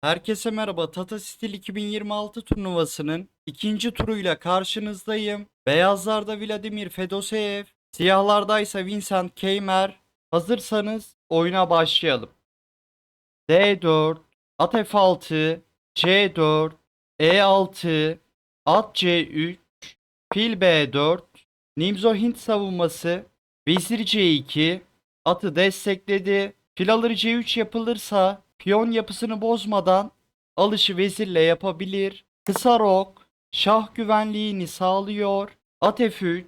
Herkese merhaba. Tata Steel 2026 turnuvasının ikinci turuyla karşınızdayım. Beyazlarda Vladimir Fedoseev, siyahlarda ise Vincent Keymer. Hazırsanız oyuna başlayalım. D4, at F6, C4, E6, at C3, fil B4, Nimzo Hint savunması, vezir C2, atı destekledi. Fil alır C3 yapılırsa piyon yapısını bozmadan alışı vezirle yapabilir. Kısa rok şah güvenliğini sağlıyor. At F3,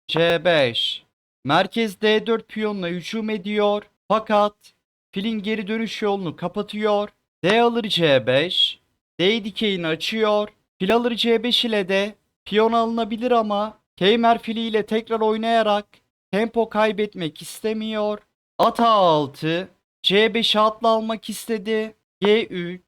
C5. Merkez D4 piyonla hücum ediyor. Fakat filin geri dönüş yolunu kapatıyor. D alır C5. D dikeyini açıyor. Fil alır C5 ile de piyon alınabilir ama Keymer filiyle tekrar oynayarak tempo kaybetmek istemiyor. At A6. C5'i atla almak istedi. G3.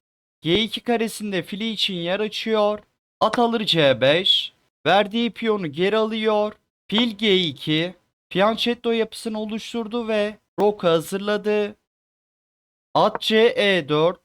G2 karesinde fili için yer açıyor. At alır C5. Verdiği piyonu geri alıyor. Fil G2. Fianchetto yapısını oluşturdu ve Rock'u hazırladı. At C4.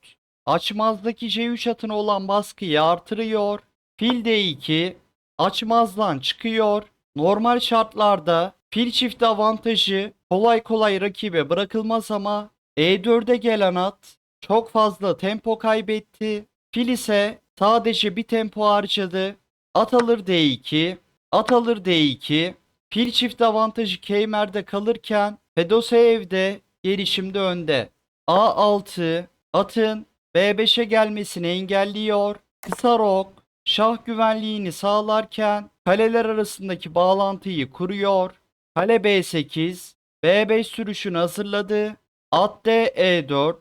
Açmazdaki C3 atına olan baskıyı artırıyor. Fil D2. Açmazdan çıkıyor. Normal şartlarda fil çifti avantajı kolay kolay rakibe bırakılmaz ama E4'e gelen at çok fazla tempo kaybetti. Fil ise sadece bir tempo harcadı. At alır D2. At alır D2. Fil çifti avantajı Keymer'de kalırken Fedoseev'de gelişimde önde. A6 atın B5'e gelmesini engelliyor. Kısa rok şah güvenliğini sağlarken kaleler arasındaki bağlantıyı kuruyor. Kale B8 B5 sürüşünü hazırladı. At D E4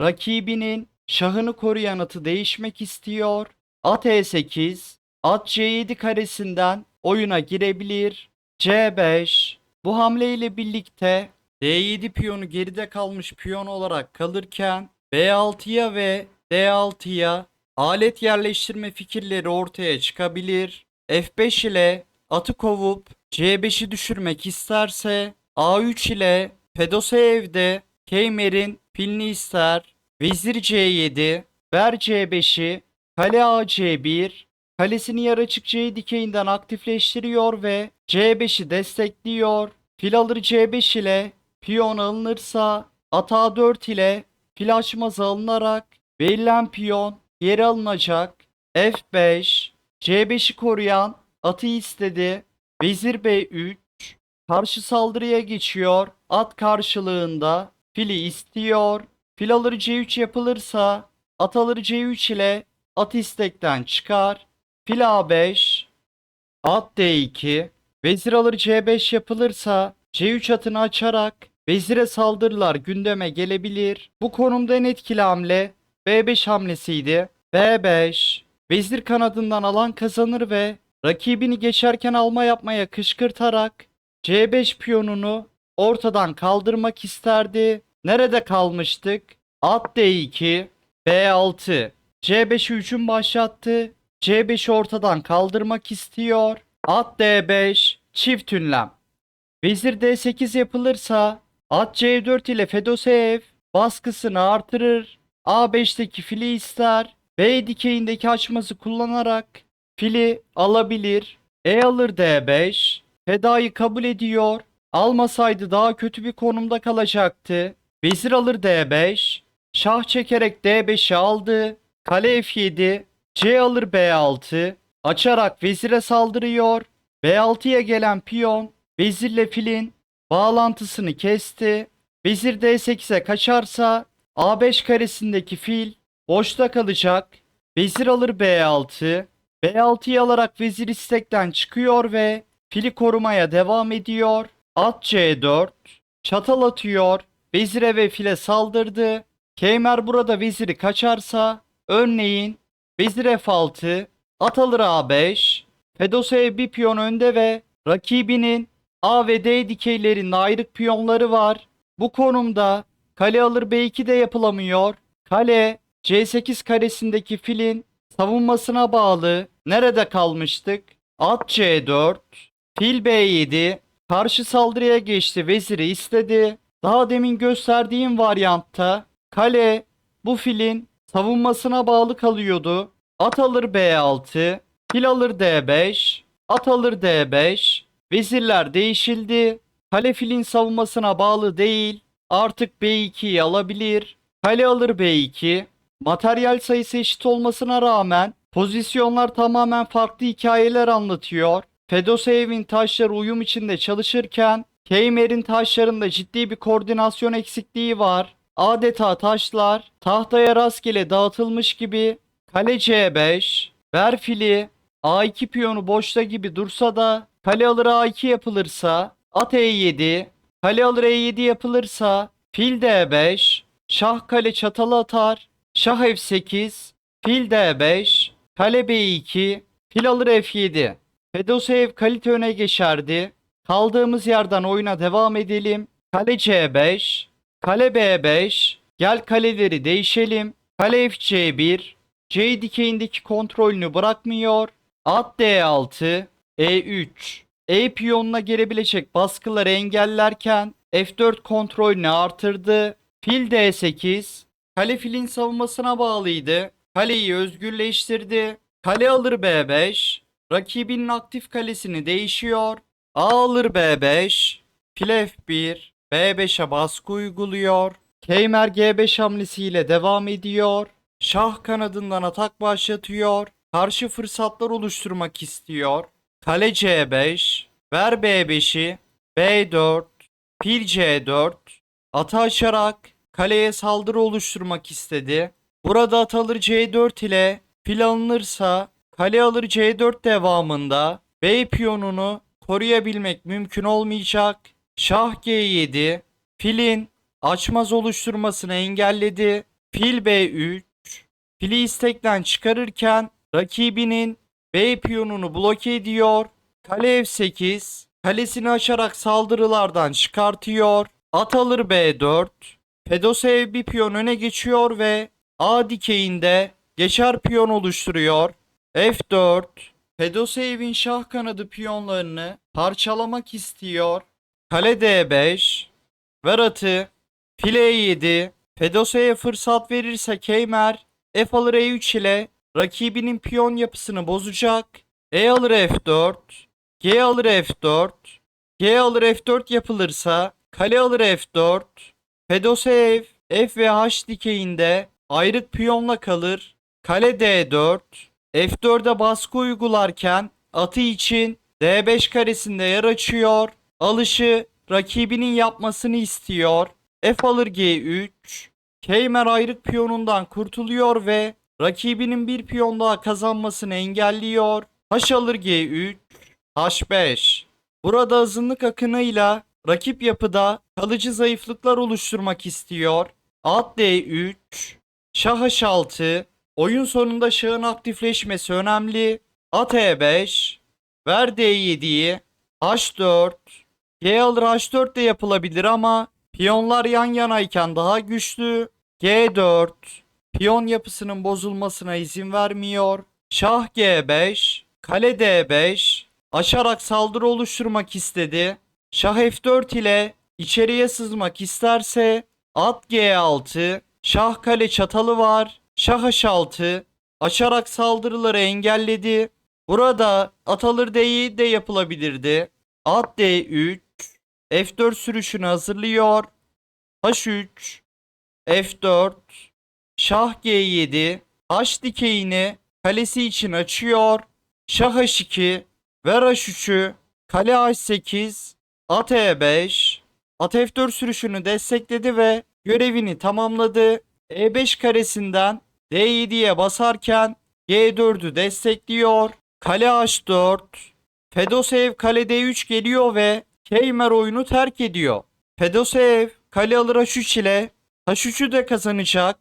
rakibinin şahını koruyan atı değişmek istiyor. At E8 at C7 karesinden oyuna girebilir. C5 bu hamleyle birlikte D7 piyonu geride kalmış piyon olarak kalırken B6'ya ve D6'ya alet yerleştirme fikirleri ortaya çıkabilir. F5 ile atı kovup C5'i düşürmek isterse A3 ile Fedoseev'de Keymer'in filini ister. Vezir C7, ver C5'i, kale AC1, kalesini yer açık C dikeyinden aktifleştiriyor ve C5'i destekliyor. Fil alır C5 ile piyon alınırsa at A4 ile fil açmazı alınarak verilen piyon geri alınacak. F5 C5'i koruyan atı istedi. Vezir B3 karşı saldırıya geçiyor. At karşılığında fili istiyor. Fil alır C3 yapılırsa at alır C3 ile at istekten çıkar. Fil A5 at D2 vezir alır C5 yapılırsa C3 atını açarak vezire saldırılar gündeme gelebilir. Bu konumda en etkili hamle B5 hamlesiydi. B5 vezir kanadından alan kazanır ve rakibini geçerken alma yapmaya kışkırtarak C5 piyonunu ortadan kaldırmak isterdi. Nerede kalmıştık? At D2 B6 C5'e hücum başlattı. C5'i ortadan kaldırmak istiyor. At D5 çift ünlem. Vezir D8 yapılırsa at C4 ile Fedoseev baskısını artırır. A5'teki fili ister. B dikeyindeki açması kullanarak fili alabilir. E alır D5. Fedayı kabul ediyor. Almasaydı daha kötü bir konumda kalacaktı. Vezir alır D5. Şah çekerek D5'i aldı. Kale F7. C alır B6. Açarak vezire saldırıyor. B6'ya gelen piyon vezirle filin bağlantısını kesti. Vezir D8'e kaçarsa A5 karesindeki fil boşta kalacak. Vezir alır B6. B6'yı alarak vezir istekten çıkıyor ve fili korumaya devam ediyor. At C4. Çatal atıyor. Vezire ve file saldırdı. Keymer burada veziri kaçarsa örneğin vezir F6. At alır A5. Fedoseev bir piyon önde ve rakibinin A ve D dikeylerinin ayrık piyonları var. Bu konumda kale alır B2 de yapılamıyor. Kale C8 karesindeki filin savunmasına bağlı. Nerede kalmıştık? At C4, fil B7, karşı saldırıya geçti, veziri istedi. Daha demin gösterdiğim varyantta kale bu filin savunmasına bağlı kalıyordu. At alır B6, fil alır D5, at alır D5. Vezirler değişildi. Kale filin savunmasına bağlı değil. Artık B2'yi alabilir. Kale alır B2. Materyal sayısı eşit olmasına rağmen pozisyonlar tamamen farklı hikayeler anlatıyor. Fedoseyev'in taşları uyum içinde çalışırken Keymer'in taşlarında ciddi bir koordinasyon eksikliği var. Adeta taşlar tahtaya rastgele dağıtılmış gibi. Kale C5, ver fili, A2 piyonu boşta gibi dursa da kale alır A2 yapılırsa, at E7, kale alır E7 yapılırsa, fil D5, şah kale çatalı atar, şah F8, fil D5, kale B2, fil alır F7. Fedoseev kalite öne geçerdi. Kaldığımız yerden oyuna devam edelim. Kale C5, kale B5, gel kaleleri değişelim. Kale FC1, C dikeyindeki kontrolünü bırakmıyor. At D6, E3. E piyonuna gelebilecek baskıları engellerken F4 kontrolünü artırdı. Fil D8, kale filin savunmasına bağlıydı. Kaleyi özgürleştirdi. Kale alır B5, rakibinin aktif kalesini değişiyor. A alır B5, fil F1, B5'e baskı uyguluyor. Keymer G5 hamlesiyle devam ediyor. Şah kanadından atak başlatıyor. Karşı fırsatlar oluşturmak istiyor. Kale C5, ver B5'i, B4, fil C4. Atı açarak kaleye saldırı oluşturmak istedi. Burada at alır C4 ile fil alınırsa kale alır C4 devamında B piyonunu koruyabilmek mümkün olmayacak. Şah G7, filin açmaz oluşturmasını engelledi. Fil B3, fili istekten çıkarırken rakibinin B piyonunu bloke ediyor. Kale F8, kalesini açarak saldırılardan çıkartıyor. At alır B4, Fedoseev bir piyon öne geçiyor ve A dikeyinde geçer piyon oluşturuyor. F4, Fedoseev'in şah kanadı piyonlarını parçalamak istiyor. Kale D5, ver atı, fil E7, Fedoseev'e fırsat verirse Keymer F alır E3 ile rakibinin piyon yapısını bozacak. E alır F4, G alır F4, G alır F4 yapılırsa kale alır F4, Fedoseev F ve H dikeyinde ayrık piyonla kalır. Kale D4, F4'e baskı uygularken atı için D5 karesinde yer açıyor. Alışı rakibinin yapmasını istiyor. F alır G3, Keymer ayrık piyonundan kurtuluyor ve rakibinin bir piyon daha kazanmasını engelliyor. H alır G3, H5. Burada azınlık akınıyla rakip yapıda kalıcı zayıflıklar oluşturmak istiyor. At D3, Şah H6. Oyun sonunda şahın aktifleşmesi önemli. At E5, ver D7'yi, H4. G alır H4 de yapılabilir ama piyonlar yan yanayken daha güçlü. G4, piyon yapısının bozulmasına izin vermiyor. Şah G5, kale D5, açarak saldırı oluşturmak istedi. Şah F4 ile içeriye sızmak isterse at G6, şah kale çatalı var. Şah H6, açarak saldırıları engelledi. Burada at alır D7 de yapılabilirdi. At D3, F4 sürüşünü hazırlıyor. H3, F4, Şah G7, H dikeyini kalesi için açıyor. Şah H2, ver H3'ü, kale H8, at E5, at F4 sürüşünü destekledi ve görevini tamamladı. E5 karesinden D7'ye basarken G4'ü destekliyor. Kale H4, Fedoseev kale D3 geliyor ve Keymer oyunu terk ediyor. Fedoseev kale alır H3 ile H3'ü de kazanacak.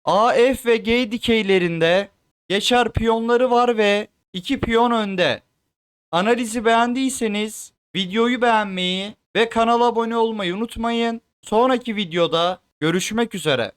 A, F ve G dikeylerinde geçer piyonları var ve 2 piyon önde. Analizi beğendiyseniz videoyu beğenmeyi ve kanala abone olmayı unutmayın. Sonraki videoda görüşmek üzere.